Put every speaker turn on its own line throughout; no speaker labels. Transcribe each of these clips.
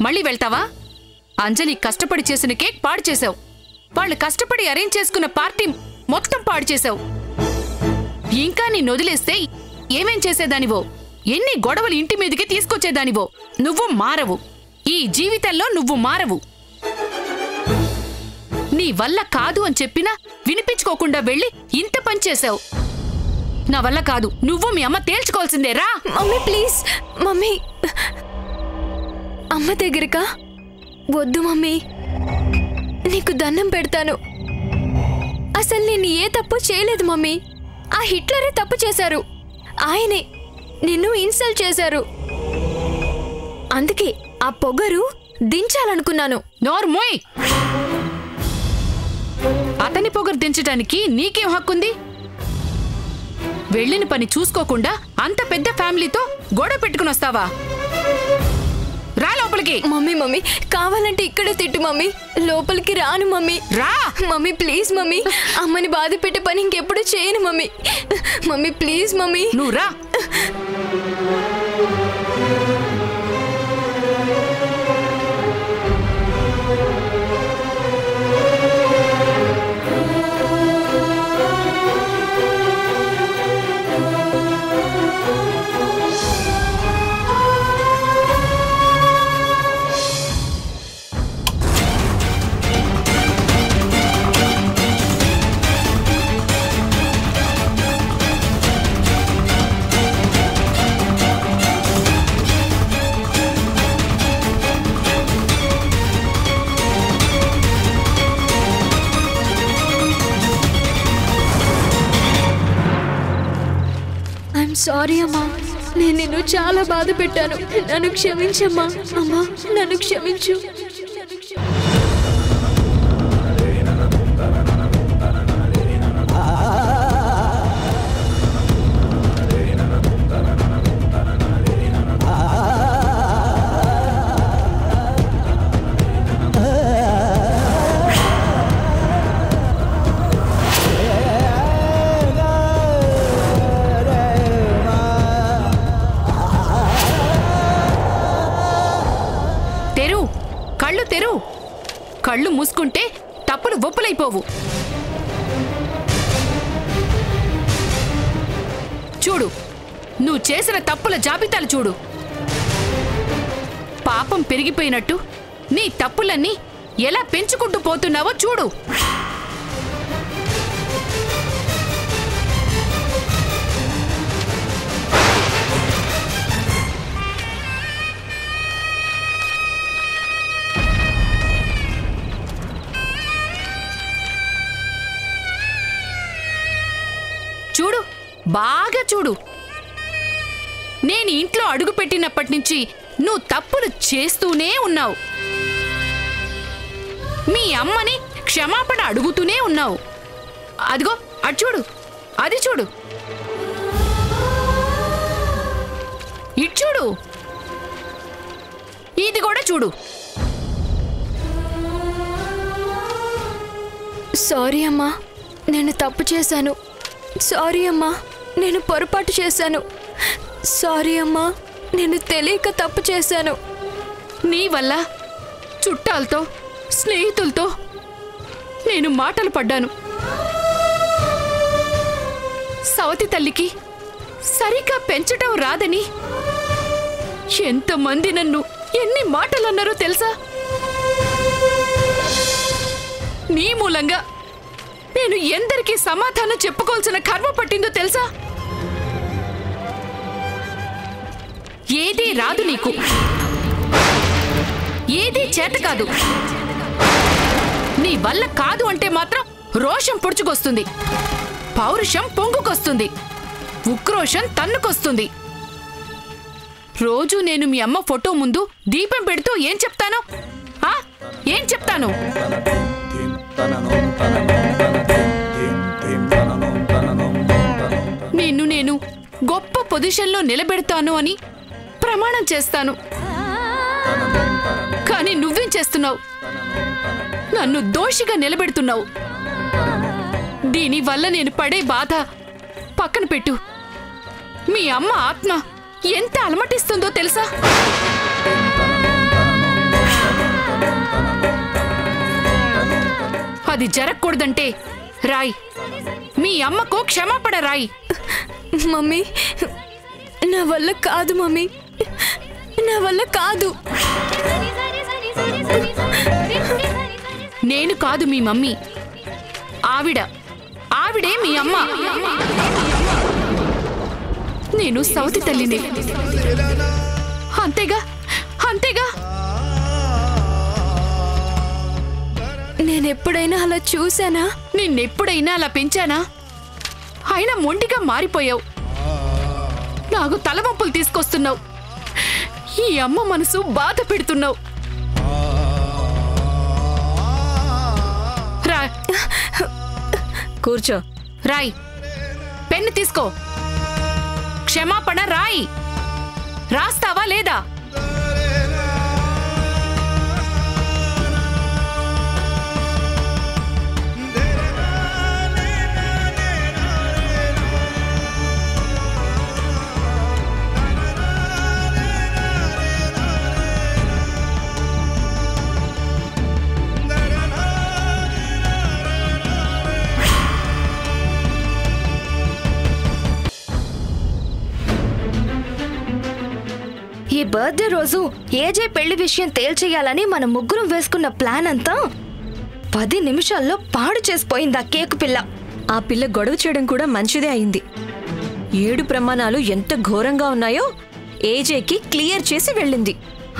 మళ్ళీ వెళ్తావా? అంజలి కష్టపడి చేసిన కేక్ పాడు చేసావు. వాళ్ళు కష్టపడి అరేంజ్ చేసుకున్న పార్టీ మొత్తం పాడు చేసావు. ఇంకా నీ వదిలేస్తే ఏమేం చేసేదానివో, ఎన్ని గొడవలు ఇంటి మీదకి తీసుకొచ్చేదానివో. నువ్వు మారవు. ఈ జీవితంలో నువ్వు మారవు. నీ వల్ల కాదు అని చెప్పినా వినిపించుకోకుండా వెళ్ళి ఇంత పని చేసావు. నా వల్ల కాదు. నువ్వు మీ అమ్మ తేల్చుకోవాల్సిందే. రా
మమ్మీ ప్లీజ్. మమ్మీ అమ్మ దగ్గరకా? వద్దు మమ్మీ, నీకు దండం పెడతాను. అసలు నేను ఏ తప్పు చేయలేదు మమ్మీ. ఆ హిట్లరే తప్పు చేశారు. ఆయనే నిన్ను ఇన్సల్ట్ చేశారు. అందుకే ఆ పొగరు దించాలనుకున్నాను.
నోర్మోయ్! అతని పొగరు దించడానికి నీకేం హక్కుంది? వెళ్ళిన పని చూసుకోకుండా అంత పెద్ద ఫ్యామిలీతో గొడవ పెట్టుకుని వస్తావా? రా లోపలికి.
మమ్మీ మమ్మీ కావాలంటే ఇక్కడే తిట్టు మమ్మీ, లోపలికి రాను మమ్మీ.
రా
మమ్మీ ప్లీజ్ మమ్మీ, అమ్మని బాధ పెట్టే పని ఇంకెప్పుడు చేయను మమ్మీ. Mummy please mummy.
నువ్వు రా.
సారీ అమ్మా, నేను నిన్ను చాలా బాధ పెట్టాను. నన్ను క్షమించమ్మా. అమ్మా నన్ను క్షమించు. కళ్ళు మూసుకుంటే తప్పులు ఒప్పులైపోవు. చూడు, నువ్వు చేసిన తప్పుల జాబితాలు చూడు. పాపం పెరిగిపోయినట్టు నీ తప్పులన్నీ ఎలా పెంచుకుంటూ పోతున్నావో చూడు. చూడు, బాగా చూడు. నేను ఇంట్లో అడుగు పెట్టినప్పటి నుంచి నువ్వు తప్పులు చేస్తూనే ఉన్నావు. మీ అమ్మని క్షమాపణ అడుగుతూనే ఉన్నావు. అదిగో అటు చూడు, అది చూడు, ఇటు చూడు, ఇది కూడా చూడు. సారీ అమ్మా, నేను తప్పు చేశాను. సారీ అమ్మా, నేను పొరపాటు చేశాను. సారీ అమ్మా, నేను తెలియక తప్పు చేశాను.
నీ వల్ల చుట్టాలతో స్నేహితులతో నేను మాటలు పడ్డాను. సవతి తల్లికి సరిగా పెంచటం రాదని ఎంతమంది నన్ను ఎన్ని మాటలు అన్నారో తెలుసా? నీ మూలంగా నేను ఎందరికీ సమాధానం చెప్పుకోవాల్సిన కర్మ పట్టిందో తెలుసా? ఏదీ రాదు నీకు, ఏదీ చేత కాదు. నీ వల్ల కాదు అంటే మాత్రం రోషం పొడుచుకొస్తుంది, పౌరుషం పొంగుకొస్తుంది, ఉక్రోషం తన్నుకొస్తుంది. రోజు నేను మీ అమ్మ ఫోటో ముందు దీపం పెడుతూ ఏం చెప్తాను? ఏం చెప్తాను? నేను గొప్ప పొజిషన్లో నిలబెడతాను అని ప్రమాణం చేస్తాను. కానీ నువ్వేం చేస్తున్నావు? నన్ను దోషిగా నిలబెడుతున్నావు. దీనివల్ల నేను పడే బాధ పక్కన పెట్టు. మీ అమ్మ ఆత్మ ఎంత అలమటిస్తుందో తెలుసా? అది జరగకూడదంటే రాయ్, మీ అమ్మకు క్షమాపణ రాయ్.
మమ్మీ, నా వల్ల కాదు మమ్మీ, నా వల్ల కాదు.
నేను కాదు మీ మమ్మీ, ఆవిడే మీ అమ్మ. నేను సౌతి తల్లిని, అంతేగా అంతేగా.
నేనెప్పుడైనా అలా చూసానా?
నిన్నెప్పుడైనా అలా పెంచానా? అయినా మొండిగా మారిపోయావు. నాకు తలవంపులు తీసుకొస్తున్నావు. ఈ అమ్మ మనసు బాధ పెడుతున్నావు. రా,
కూర్చో.
రాయ్, పెన్ను తీసుకో. క్షమాపణ రాయ్. రాస్తావా లేదా?
ఈ బర్త్డే రోజు ఏజే పెళ్లి విషయం తేల్చేయాలని మన ముగ్గురం వేసుకున్న ప్లాన్ అంతా 10 నిమిషాల్లో పాడు చేసిపోయింది ఆ కేకు పిల్ల.
ఆ పిల్ల గొడవ చేయడం కూడా మంచిదే అయింది. 7 ప్రమాణాలు ఎంత ఘోరంగా ఉన్నాయో ఏజేకి క్లియర్ చేసి వెళ్ళింది.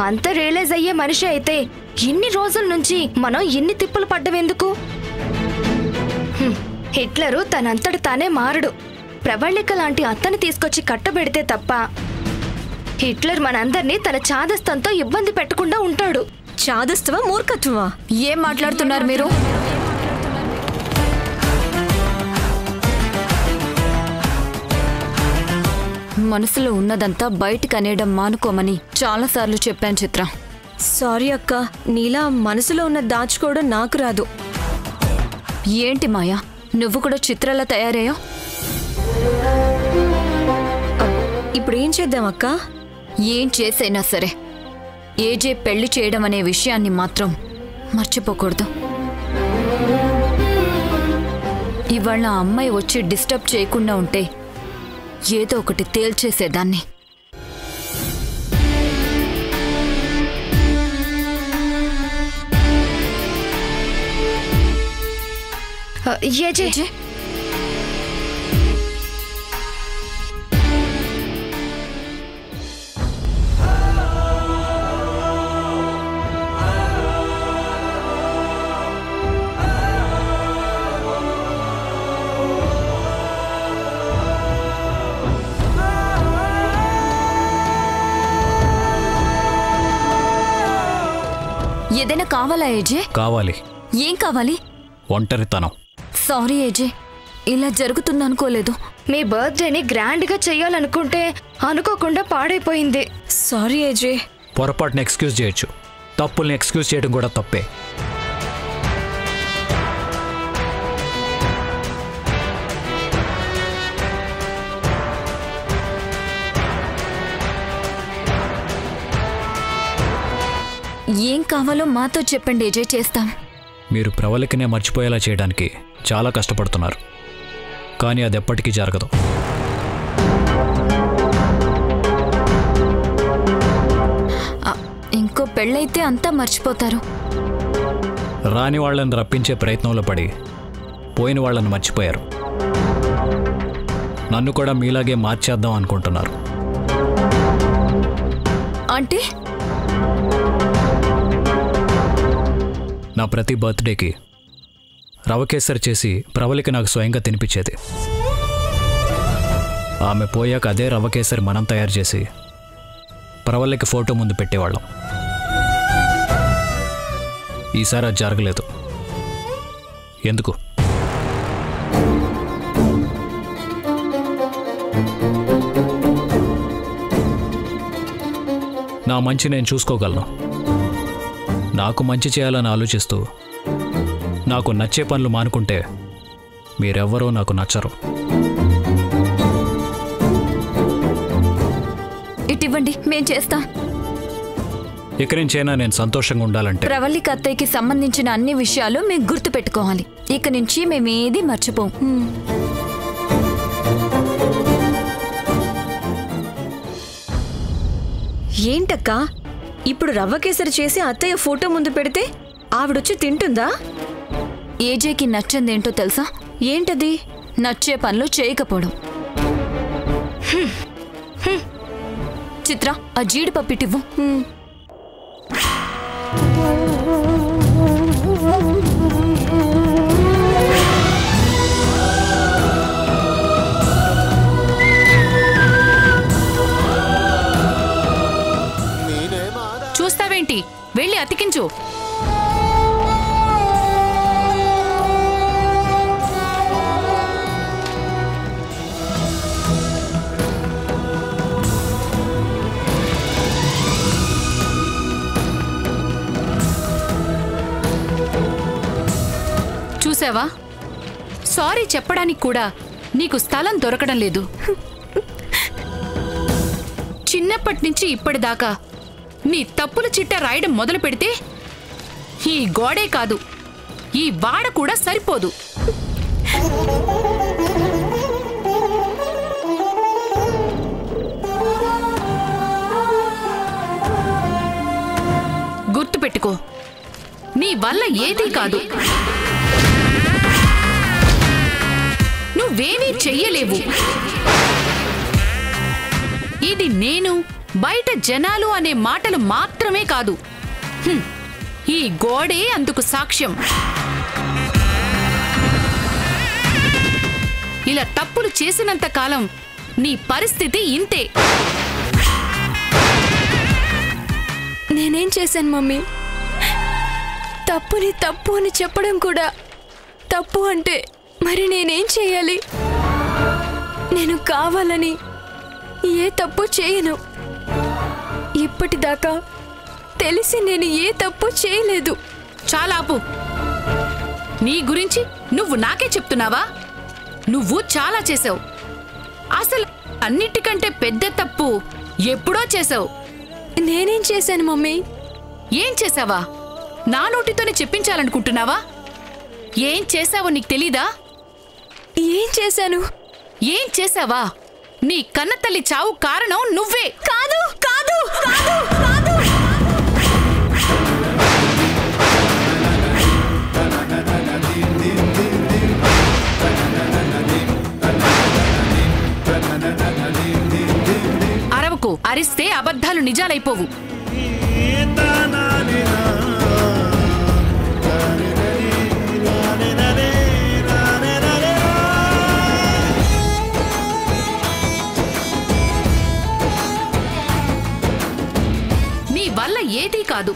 అంత రియలైజ్ అయ్యే మనిషి అయితే ఇన్ని రోజుల నుంచి మనం ఇన్ని తిప్పులు పడ్డం ఎందుకు? హిట్లరు తనంతట తానే మారడు. ప్రవళిక లాంటి అత్తని తీసుకొచ్చి కట్టబెడితే తప్ప హిట్లర్ మనందరినీ తన చాదస్తంతో ఇబ్బంది పెట్టకుండా ఉంటాడు.
చాదస్తవా, మూర్ఖత్వమా?
ఏం మాట్లాడుతున్నారు మీరు?
మనసులో ఉన్నదంతా బయటికి అనేయడం మానుకోమని చాలాసార్లు చెప్పాను చిత్ర.
సారీ అక్క, నీలా మనసులో ఉన్న దాచుకోవడం నాకు రాదు.
ఏంటి మాయా, నువ్వు కూడా చిత్రలా తయారయ్యా?
ఇప్పుడు ఏం చేద్దాం అక్క?
ఏం చేసైనా సరే ఏజే పెళ్లి చేయడం అనే విషయాన్ని మాత్రం మర్చిపోకూడదు. ఇవాళ అమ్మాయి వచ్చి డిస్టర్బ్ చేయకుండా ఉంటే ఏదో ఒకటి తేల్చేసేదాన్ని.
ఏజే,
ఏదైనా కావాలా ఏజే?
కావాలి.
ఏం కావాలి?
ఒంటరితనం.
సారీ ఏజే, ఇలా జరుగుతుందనుకోలేదు.
మీ బర్త్డేని గ్రాండ్ గా చెయ్యాలనుకుంటే అనుకోకుండా పాడైపోయింది.
సారీ ఏజే.
పొరపాటుని ఎక్స్క్యూజ్ చేయొచ్చు, తప్పుల్ని ఎక్స్క్యూజ్ చేయడం కూడా తప్పే.
ఏం కావాలో మాతో చెప్పండి ఏజే, చేస్తాం.
మీరు ప్రవళికనే మర్చిపోయేలా చేయడానికి చాలా కష్టపడుతున్నారు, కానీ అది ఎప్పటికీ జరగదు.
ఇంకో పెళ్ళైతే అంతా మర్చిపోతారు.
రాని వాళ్ళని రప్పించే ప్రయత్నంలో పడి పోయిన వాళ్ళని మర్చిపోయారు. నన్ను కూడా మీలాగే మార్చేద్దాం అనుకుంటున్నారు.
అంటే
నా ప్రతి బర్త్డేకి రవకేసరి చేసి ప్రవళిక నాకు స్వయంగా తినిపించేది. ఆమె పోయాక అదే రవకేసరి మనం తయారు చేసి ప్రవళిక ఫోటో ముందు పెట్టేవాళ్ళం. ఈసారి అది జరగలేదు. ఎందుకు? నా మంచి నేను చూసుకోగలను. నాకు మంచి చేయాలని ఆలోచిస్తూ నాకు నచ్చే పనులు మానుకుంటే మీరెవ్వరూ నాకు నచ్చరు.
ఇటివ్వండి, మేం చేస్తాం.
ఇక నుంచైనా నేను సంతోషంగా ఉండాలంటే
ప్రవళిక అత్తయ్యకి సంబంధించిన అన్ని విషయాలు మీకు గుర్తు పెట్టుకోవాలి. ఇక నుంచి మేమేది మర్చిపోం.
ఏంటక్కా ఇప్పుడు రవ్వ కేసరి చేసి అత్తయ్య ఫోటో ముందు పెడితే ఆవిడొచ్చి తింటుందా?
ఏజేకి నచ్చందేంటో తెలుసా?
ఏంటది?
నచ్చే పనులు చేయకపోవడం. చిత్ర, ఆ జీడిపప్పిటివ్వు.
చూస్తావేంటి, వెళ్ళి అతికించు. చూసావా, సారీ చెప్పడానికి కూడా నీకు స్థలం దొరకడం లేదు. చిన్నప్పటి నుంచి ఇప్పటిదాకా నీ తప్పుల చిట్ట రాయడం మొదలు పెడితే ఈ గోడే కాదు, ఈ వాడ కూడా సరిపోదు. గుర్తుపెట్టుకో, నీ వల్ల ఏదీ కాదు. నువ్వేమీ చెయ్యలేవు. ఇది నేను, బయట జనాలు అనే మాటలు మాత్రమే కాదు, ఈ గోడే అందుకు సాక్ష్యం. ఇలా తప్పులు చేసినంత కాలం నీ పరిస్థితి ఇంతే.
నేనేం చేశాను మమ్మీ? తప్పుని తప్పు అని చెప్పడం కూడా తప్పు అంటే మరి నేనేం చేయాలి? నేను కావాలని ఏ తప్పు చేయను. ఇప్పటిదాకా తెలిసి నేను ఏ తప్పు చేయలేదు.
చాలా ఆపు. నీ గురించి నువ్వు నాకే చెప్తున్నావా? నువ్వు చాలా చేసావు. అసలు అన్నిటికంటే పెద్ద తప్పు ఎప్పుడో చేసావు.
నేనేం చేశాను మమ్మీ?
ఏం చేసావా? నా నోటితోనే చెప్పించాలనుకుంటున్నావా? ఏం చేసావో నీకు తెలీదా?
ఏం చేశాను?
ఏం చేసావా? నీ కన్నతల్లి చావు కారణం నువ్వే.
కాదు కాదు కాదు కాదు.
అరవకు. అరిస్తే అబద్ధాలు నిజాలైపోవు. నీ వల్ల ఏదీ కాదు.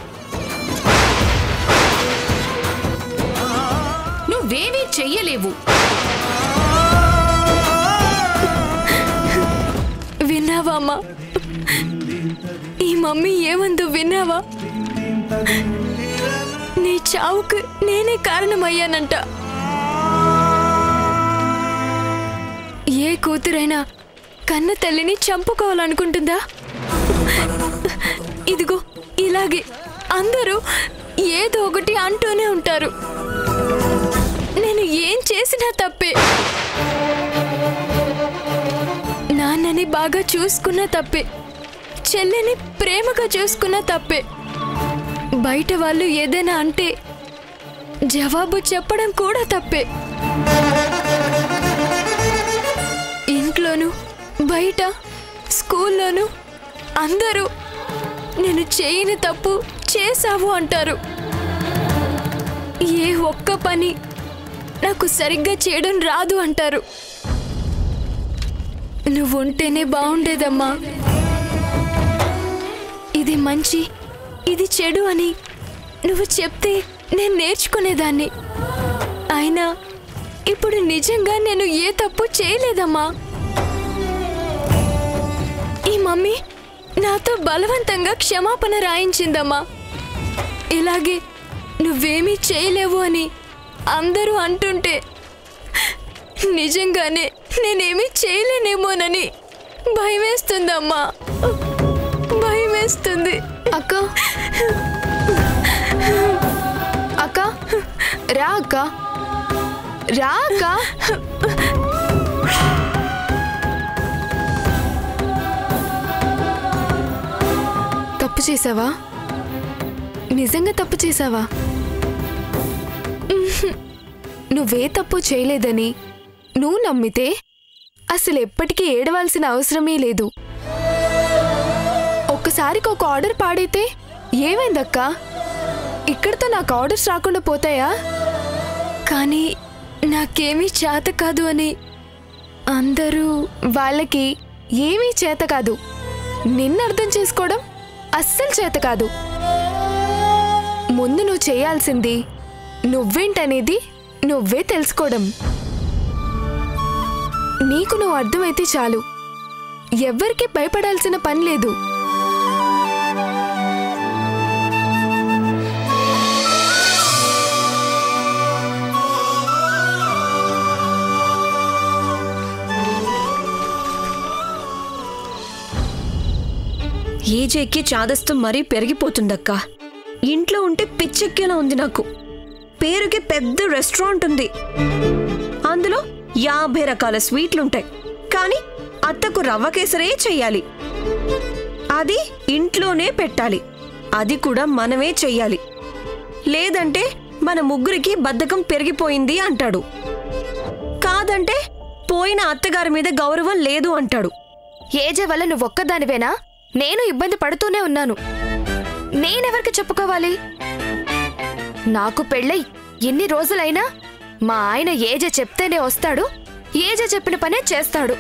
నువ్వేమీ చెయ్యలేవు.
విన్నావా అమ్మా? ఈ మమ్మీ ఏమందో విన్నావా? నీ చావుకు నేనే కారణమయ్యానంట. ఏ కూతురైనా కన్న తల్లిని చంపుకోవాలనుకుంటుందా? ఇదిగో ఇలాగే అందరూ ఏదో ఒకటి అంటూనే ఉంటారు. నేను ఏం చేసినా తప్పే. నాన్నని బాగా చూసుకున్న తప్పే, చెల్లిని ప్రేమగా చూసుకున్న తప్పే. బయట వాళ్ళు ఏదైనా అంటే జవాబు చెప్పడం కూడా తప్పే. ఇంట్లోనూ బయట స్కూల్లోనూ అందరూ నేను చేయని తప్పు చేశావు అంటారు. ఏ ఒక్క పని నాకు సరిగ్గా చేయడం రాదు అంటారు. నువ్వుంటేనే బాగుండేదమ్మా. ఇది మంచి, ఇది చెడు అని నువ్వు చెప్తే నేను నేర్చుకునేదాన్ని. అయినా ఇప్పుడు నిజంగా నేను ఏ తప్పు చేయలేదమ్మా. ఈ మమ్మీ నాతో బలవంతంగా క్షమాపణ రాయించిందమ్మా. ఇలాగే నువ్వేమీ చేయలేవు అని అందరూ అంటుంటే నిజంగానే నేనేమీ చేయలేనేమోనని భయమేస్తుందమ్మా. భయమేస్తుంది.
అక్క
అక్క రా అక్క, రా అక్క. తప్పు చేసావా? నిజంగా తప్పు చేసావా? నువ్వే తప్పు చేయలేదని నువ్వు నమ్మితే అసలు ఎప్పటికీ ఏడవలసిన అవసరమే లేదు. ఒక్కసారికి ఒక ఆర్డర్ పాడైతే ఏమైందక్కా? ఇక్కడితో నాకు ఆర్డర్స్ రాకుండా పోతాయా?
కానీ నాకేమీ చేత కాదు అని అందరూ.
వాళ్ళకి ఏమీ చేత కాదు, నిన్ను అర్థం చేసుకోవడం అస్సలు చేత కాదు. ముందు నువ్వు చేయాల్సింది నువ్వేంటనేది నువ్వే తెలుసుకోవడం. నీకు నువ్వు అర్థమైతే చాలు, ఎవ్వరికీ భయపడాల్సిన పని లేదు.
ఏజేకి చాదస్తం మరీ పెరిగిపోతుందక్కా. ఇంట్లో ఉంటే పిచ్చెక్కేలా ఉంది నాకు. పేరుకి పెద్ద రెస్టారెంట్ ఉంది, అందులో 50 రకాల స్వీట్లుంటాయి. కానీ అత్తకు రవ్వ కేసరే చెయ్యాలి, అది ఇంట్లోనే పెట్టాలి, అది కూడా మనమే చెయ్యాలి. లేదంటే మన ముగ్గురికి బద్ధకం పెరిగిపోయింది అంటాడు. కాదంటే పోయిన అత్తగారి మీద గౌరవం లేదు అంటాడు.
ఏజే వల్ల నువ్వొక్కదానివేనా? నేను ఇబ్బంది పడుతూనే ఉన్నాను. నేనెవరికి చెప్పుకోవాలి? నాకు పెళ్ళై ఎన్ని రోజులైనా మా ఆయన ఏజే చెప్తేనే వస్తాడు, ఏజే చెప్పిన పనే చేస్తాడు.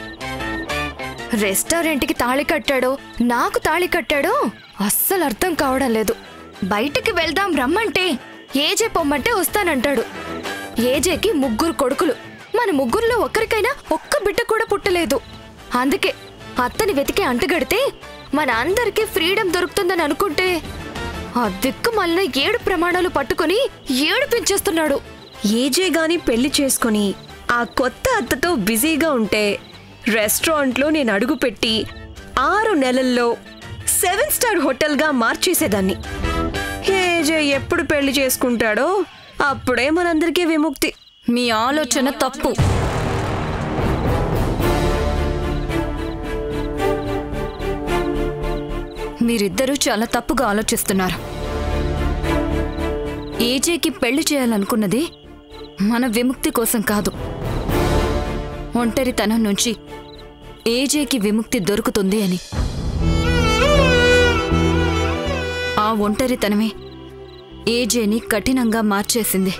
రెస్టారెంట్కి తాళి కట్టాడో నాకు తాళి కట్టాడో అస్సలు అర్థం కావడం లేదు. బయటికి వెళ్దాం రమ్మంటే ఏజే పొమ్మంటే వస్తానంటాడు. ఏజేకి 3 కొడుకులు, మన ముగ్గురులో ఒక్కరికైనా ఒక్క బిడ్డ కూడా పుట్టలేదు. అందుకే అత్తని వెతికి అంటగడితే మన అందరికీ ఫ్రీడమ్ దొరుకుతుందని అనుకుంటే ఆ దిక్కు మళ్ళీ 7 ప్రమాణాలు పట్టుకుని ఏడిపించేస్తున్నాడు.
ఏజే గాని పెళ్లి చేసుకుని ఆ కొత్త అత్తతో బిజీగా ఉంటే రెస్టారెంట్లో నేను అడుగుపెట్టి 6 నెలల్లో 7 స్టార్ హోటల్గా మార్చేసేదాన్ని. ఏజే ఎప్పుడు పెళ్లి చేసుకుంటాడో అప్పుడే మనందరికీ విముక్తి.
మీ ఆలోచన తప్పు. మీరిద్దరూ చాలా తప్పుగా ఆలోచిస్తున్నారు. ఏజేకి పెళ్లి చేయాలనుకున్నది మన విముక్తి కోసం కాదు, ఒంటరితనం నుంచి ఏజేకి విముక్తి దొరుకుతుంది అని. ఆ ఒంటరితనమే ఏజేని కఠినంగా మార్చేసింది,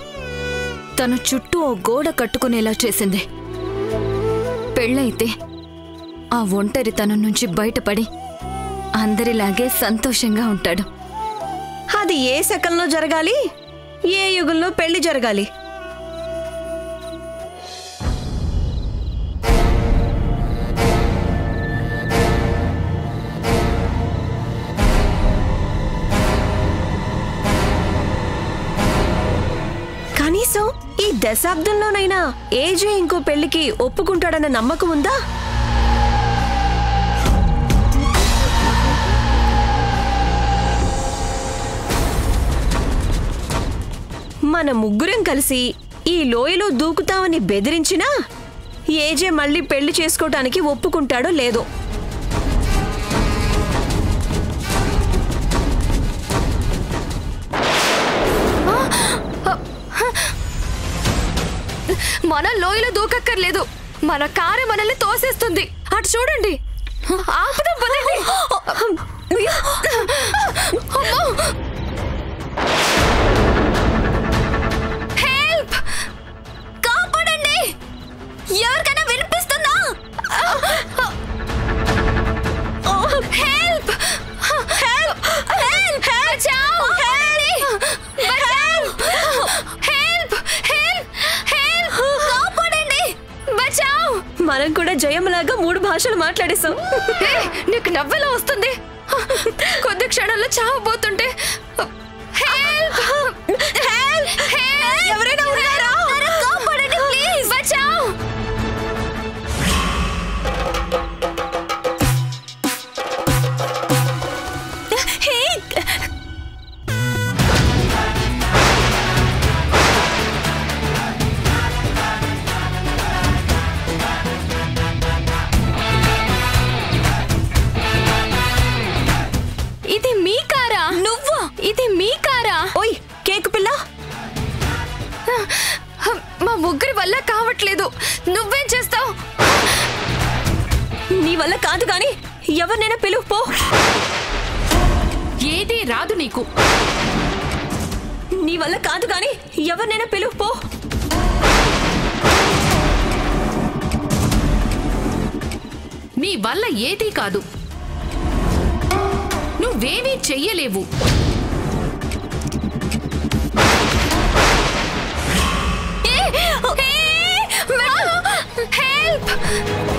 తన చుట్టూ ఓ గోడ కట్టుకునేలా చేసింది. పెళ్ళైతే ఆ ఒంటరితనం నుంచి బయటపడి అందరిలాగే సంతోషంగా ఉంటాడు.
అది ఏ శకంలో జరగాలి, ఏ యుగంలో పెళ్లి జరగాలి? కనీసం ఈ దశాబ్దంలోనైనా ఏజే ఇంకో పెళ్లికి ఒప్పుకుంటాడన్న నమ్మకం ఉందా? మన ముగ్గురం కలిసి ఈ లోయలో దూకుతామని బెదిరించినా ఏజే మళ్ళీ పెళ్లి చేసుకోవటానికి ఒప్పుకుంటాడో లేదో.
మనం లోయలో దూకక్కర్లేదు, మన కారు మనల్ని తోసేస్తుంది. అటు చూడండి, ఆపుదాం పదండి. హెల్ప్! కాపాడండి! ఎవరికైనా వినిపిస్తుందా? హెల్ప్! హెల్ప్! హెల్ప్! బచావ్! హెల్ప్! హెల్ప్! హెల్ప్! హెల్ప్! కాపాడండి! బచావ్!
మనం కూడా జయమ్మలాగా 3 భాషలు మాట్లాడేశాం.
నీకు నవ్వెలా వస్తుంది? కొద్ది క్షణాల్లో చావబోతుంటే హెల్ప్! హెల్ప్! హెల్ప్! ఎవరైనా ఉన్నారా? కాపాడండి ప్లీజ్! బచావ్!
వల్ల కాదు గాని ఎవరినైనా పిలువు పో.
ఏదీ రాదు నీకు.
నీ వల్ల కాదు గాని ఎవరినైనా పిలువు పో.
నీ వల్ల ఏదీ కాదు. నువ్వేమీ చెయ్యలేవు.
హెల్ప్!